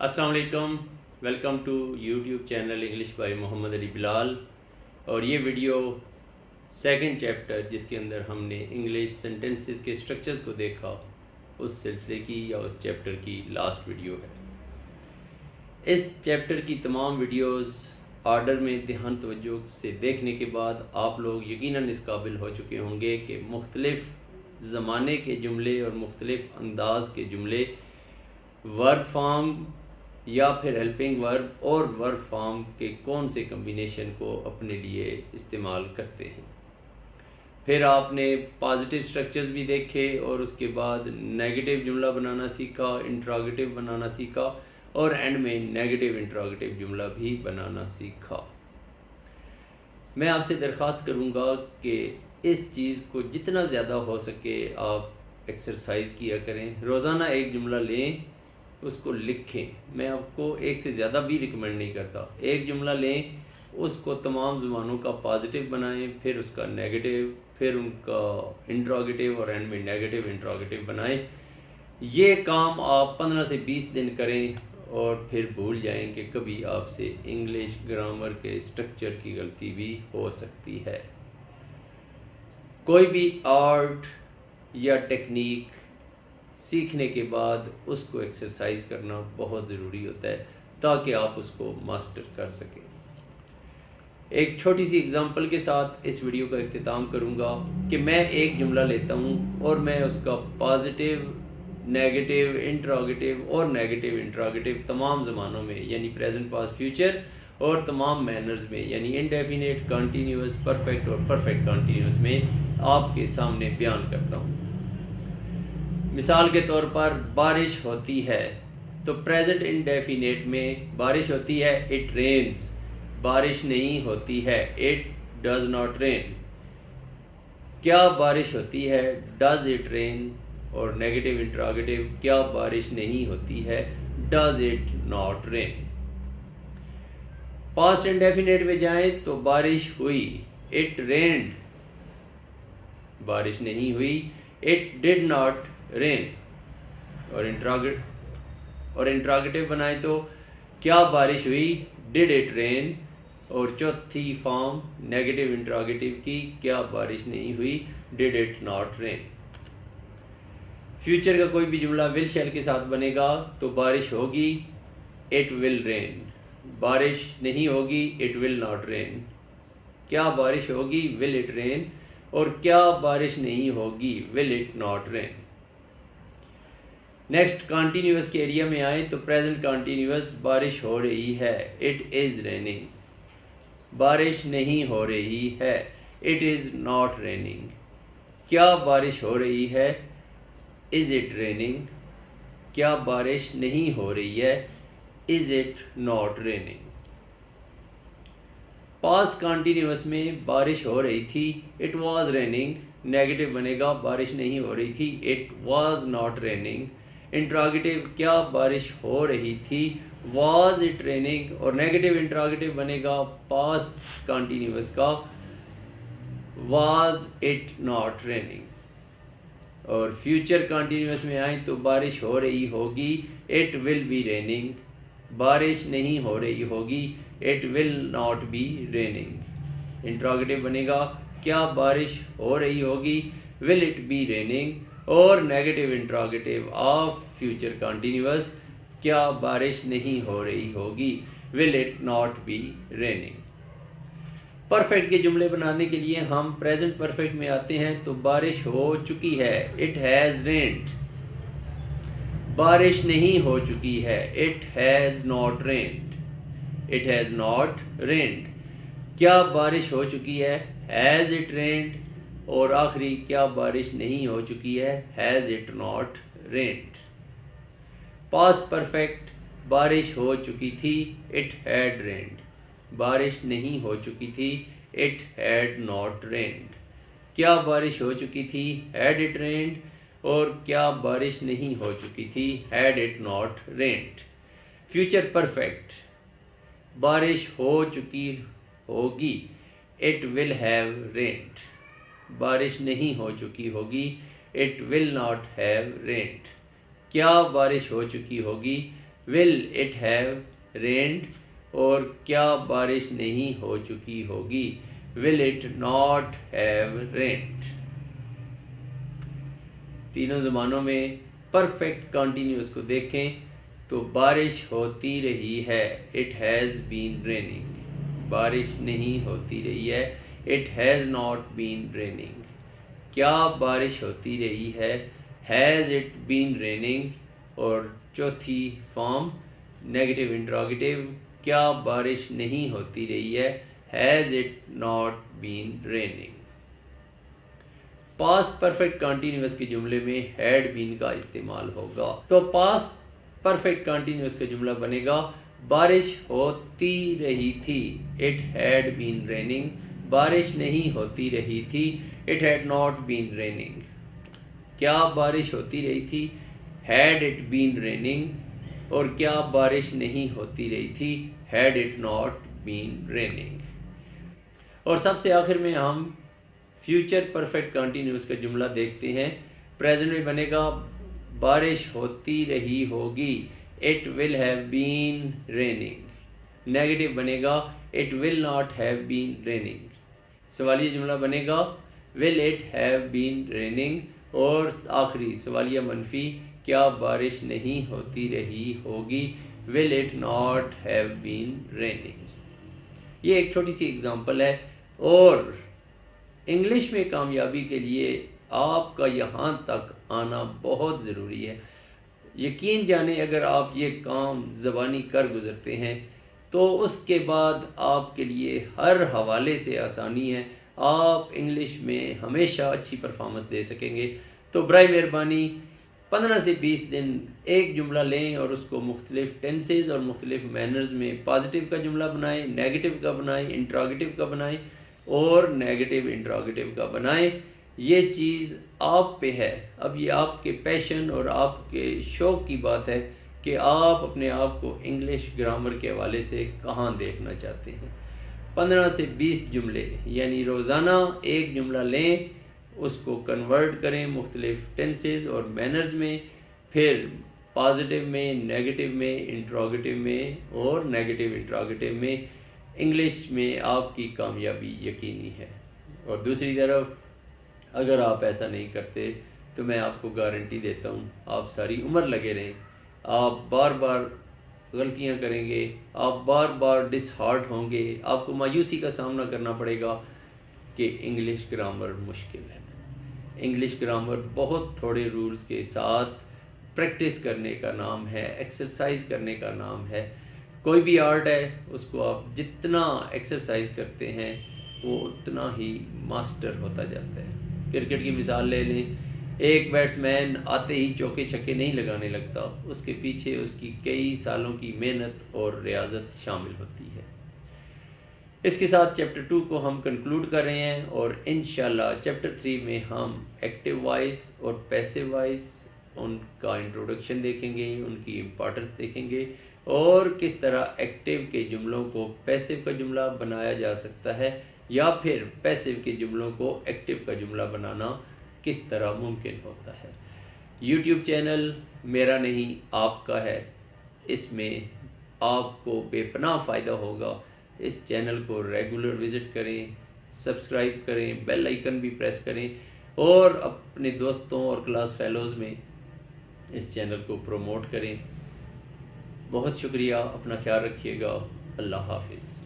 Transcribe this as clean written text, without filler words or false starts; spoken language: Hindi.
अस्सलाम वालेकुम। Welcome to YouTube channel English by Mohammad Ali Bilal. और ये वीडियो सेकंड चैप्टर जिसके अंदर हमने इंग्लिश सेंटेंसेस के स्ट्रक्चर्स को देखा, उस सिलसिले की या उस चैप्टर की लास्ट वीडियो है। इस चैप्टर की तमाम वीडियोस आर्डर में ध्यान तवज्जो से देखने के बाद आप लोग यकीनन इस काबिल हो चुके होंगे कि मुख्तलिफ़ ज़माने के जुमले और मुख्तलिफ़ अंदाज के जुमले वर्ब फॉर्म या फिर हेल्पिंग वर्ब और वर्ब फॉर्म के कौन से कम्बिनेशन को अपने लिए इस्तेमाल करते हैं। फिर आपने पॉजिटिव स्ट्रक्चर्स भी देखे और उसके बाद नेगेटिव जुमला बनाना सीखा, इंट्रोगेटिव बनाना सीखा और एंड में नेगेटिव इंट्रोगेटिव जुमला भी बनाना सीखा। मैं आपसे दरख्वास्त करूँगा कि इस चीज़ को जितना ज़्यादा हो सके आप एक्सरसाइज किया करें। रोज़ाना एक जुमला लें, उसको लिखें। मैं आपको एक से ज़्यादा भी रिकमेंड नहीं करता। एक जुमला लें, उसको तमाम ज़ुबानों का पॉजिटिव बनाएं, फिर उसका नेगेटिव, फिर उनका इंट्रोगेटिव और एंड में नेगेटिव इंट्रोगेटिव बनाएं। ये काम आप 15 से 20 दिन करें और फिर भूल जाएं कि कभी आपसे इंग्लिश ग्रामर के स्ट्रक्चर की गलती भी हो सकती है। कोई भी आर्ट या टेक्निक सीखने के बाद उसको एक्सरसाइज करना बहुत ज़रूरी होता है ताकि आप उसको मास्टर कर सकें। एक छोटी सी एग्ज़ाम्पल के साथ इस वीडियो का इख्तिताम करूँगा कि मैं एक जुमला लेता हूँ और मैं उसका पॉजिटिव, नेगेटिव, इंट्रोगेटिव और नेगेटिव इंट्रोगेटिव तमाम ज़मानों में यानी प्रेजेंट, पास्ट, फ्यूचर और तमाम मैनर्स में यानी इंडेफिनिट, कंटिन्यूस, परफेक्ट और परफेक्ट कंटिन्यूस में आपके सामने बयान करता हूँ। मिसाल के तौर पर बारिश होती है तो प्रेजेंट इंडेफिनिट में बारिश होती है, इट रेन्स। बारिश नहीं होती है, इट डज नॉट रेन। क्या बारिश होती है, डज इट रेन। और नेगेटिव इंट्रोगेटिव, क्या बारिश नहीं होती है, does it not rain. Past indefinite में जाएं तो बारिश हुई, इट रेन्ड। बारिश नहीं हुई, इट डिड नॉट रेन। और इंट्रोगेटिव बनाए तो क्या बारिश हुई, डिड इट रेन। और चौथी फॉर्म नेगेटिव इंट्रोगेटिव की, क्या बारिश नहीं हुई, did it not rain. Future का कोई भी जुमला विल शैल के साथ बनेगा तो बारिश होगी, इट विल रेन। बारिश नहीं होगी, इट विल नॉट रेन। क्या बारिश होगी, विल इट रेन। और क्या बारिश नहीं होगी, will it not rain. Next continuous के एरिया में आए तो प्रेजेंट कंटिन्यूअस, बारिश हो रही है, इट इज़ रेनिंग। बारिश नहीं हो रही है, इट इज़ नॉट रेनिंग। क्या बारिश हो रही है, इज़ इट रेनिंग। क्या बारिश नहीं हो रही है, is it not raining. Past continuous में बारिश हो रही थी, इट वाज रेनिंग। नेगेटिव बनेगा, बारिश नहीं हो रही थी, it was not raining. Interrogative, क्या बारिश हो रही थी, वाज इट रेनिंग। और नेगेटिव इंट्रोगेटिव बनेगा पास्ट कंटिन्यूअस का, वाज इट नॉट रेनिंग। और फ्यूचर कंटिन्यूअस में आए तो बारिश हो रही होगी, इट विल बी रेनिंग। बारिश नहीं हो रही होगी, it will not be raining. Interrogative बनेगा, क्या बारिश हो रही होगी, विल इट बी रेनिंग। और negative interrogative of future continuous, क्या बारिश नहीं हो रही होगी, will it not be raining. Perfect के जुमले बनाने के लिए हम प्रेजेंट परफेक्ट में आते हैं तो बारिश हो चुकी है, इट हैज़ रेन्ड। बारिश नहीं हो चुकी है, it has not rained. It has not rained. क्या बारिश हो चुकी है, हैज़ इट रेन्ड। और आखिरी, क्या बारिश नहीं हो चुकी है, has it not rained. Past perfect, बारिश हो चुकी थी, इट हैड रेन्ड। बारिश नहीं हो चुकी थी, इट हैड नॉट रेन्ड। क्या बारिश हो चुकी थी, हैड इट रेन्ड। और क्या बारिश नहीं हो चुकी थी, had it not rained. Future perfect, बारिश हो चुकी होगी, इट विल हैव रेन्ड। बारिश नहीं हो चुकी होगी, इट विल नॉट हैव रेन्ड। क्या बारिश हो चुकी होगी, विल इट हैव रेन्ड, और क्या बारिश नहीं हो चुकी होगी, विल इट नॉट हैव रेन्ड। तीनों ज़बानों में परफेक्ट कॉन्टीन्यूस को देखें तो बारिश होती रही है, इट हैज़ बीन रेनिंग। बारिश नहीं होती रही है, it has not been raining. क्या बारिश होती रही है, हैज़ इट बीन रेनिंग। और चौथी फॉर्म नेगेटिव इंट्रोगेटिव, क्या बारिश नहीं होती रही है, has it not been raining. Past perfect continuous के जुमले में हैड बीन का इस्तेमाल होगा। तो पास्ट परफेक्ट कॉन्टीन्यूअस का जुमला बनेगा बारिश होती रही थी, इट हैड बीन रेनिंग। बारिश नहीं होती रही थी, it had not been raining. क्या बारिश होती रही थी, हैड इट बीन रेनिंग। और क्या बारिश नहीं होती रही थी, had it not been raining. और सबसे आखिर में हम फ्यूचर परफेक्ट कॉन्टीन्यूअस का जुमला देखते हैं। प्रेजेंट में बनेगा बारिश होती रही होगी, it will have been raining. Negative बनेगा it will not have been raining. सवालिया जुमला बनेगा will it have been raining. और आखिरी सवालिया मनफी, क्या बारिश नहीं होती रही होगी, will it not have been raining. ये एक छोटी सी एग्जांपल है। और इंग्लिश में कामयाबी के लिए आपका यहाँ तक आना बहुत ज़रूरी है। यकीन जाने अगर आप ये काम ज़बानी कर गुज़रते हैं तो उसके बाद आपके लिए हर हवाले से आसानी है, आप इंग्लिश में हमेशा अच्छी परफॉर्मेंस दे सकेंगे। तो बराए मेहरबानी 15 से 20 दिन एक जुमला लें और उसको मुख्तलिफ टेंसेज और मुख्तलिफ मैनर्स में पॉजिटिव का जुमला बनाएं, नेगेटिव का बनाएं, इंट्रोगेटिव का बनाएं और नेगेटिव इंट्रोगेटिव का बनाएं। ये चीज़ आप पे है। अब ये आपके पैशन और आपके शौक़ की बात है कि आप अपने आप को इंग्लिश ग्रामर के हवाले से कहाँ देखना चाहते हैं। 15 से 20 जुमले यानी रोज़ाना एक जुमला लें, उसको कन्वर्ट करें मुख्तलिफ टेंसेस और मैनर्स में, फिर पॉजिटिव में, नेगेटिव में, इंट्रोगेटिव में और नेगेटिव इंट्रोगेटिव में। इंग्लिश में आपकी कामयाबी यकीनी है। और दूसरी तरफ अगर आप ऐसा नहीं करते तो मैं आपको गारंटी देता हूँ आप सारी उम्र लगे रहें, आप बार बार गलतियाँ करेंगे, आप बार बार डिसहार्ट होंगे, आपको मायूसी का सामना करना पड़ेगा कि इंग्लिश ग्रामर मुश्किल है। इंग्लिश ग्रामर बहुत थोड़े रूल्स के साथ प्रैक्टिस करने का नाम है, एक्सरसाइज करने का नाम है। कोई भी आर्ट है उसको आप जितना एक्सरसाइज करते हैं वो उतना ही मास्टर होता जाता है। क्रिकेट की मिसाल ले लें, एक बैट्समैन आते ही चौके छक्के नहीं लगाने लगता, उसके पीछे उसकी कई सालों की मेहनत और रियाजत शामिल होती है। इसके साथ चैप्टर 2 को हम कंक्लूड कर रहे हैं और इंशाल्लाह चैप्टर 3 में हम एक्टिव वॉइस और पैसिव वॉइस उनका इंट्रोडक्शन देखेंगे, उनकी इम्पोर्टेंस देखेंगे और किस तरह एक्टिव के जुमलों को पैसिव का जुमला बनाया जा सकता है या फिर पैसिव के जुमलों को एक्टिव का जुमला बनाना किस तरह मुमकिन होता है। YouTube चैनल मेरा नहीं आपका है, इसमें आपको बेपनाह फ़ायदा होगा। इस चैनल को रेगुलर विज़िट करें, सब्सक्राइब करें, बेल आइकन भी प्रेस करें और अपने दोस्तों और क्लास फेलोज़ में इस चैनल को प्रमोट करें। बहुत शुक्रिया, अपना ख्याल रखिएगा। अल्लाह हाफिज़।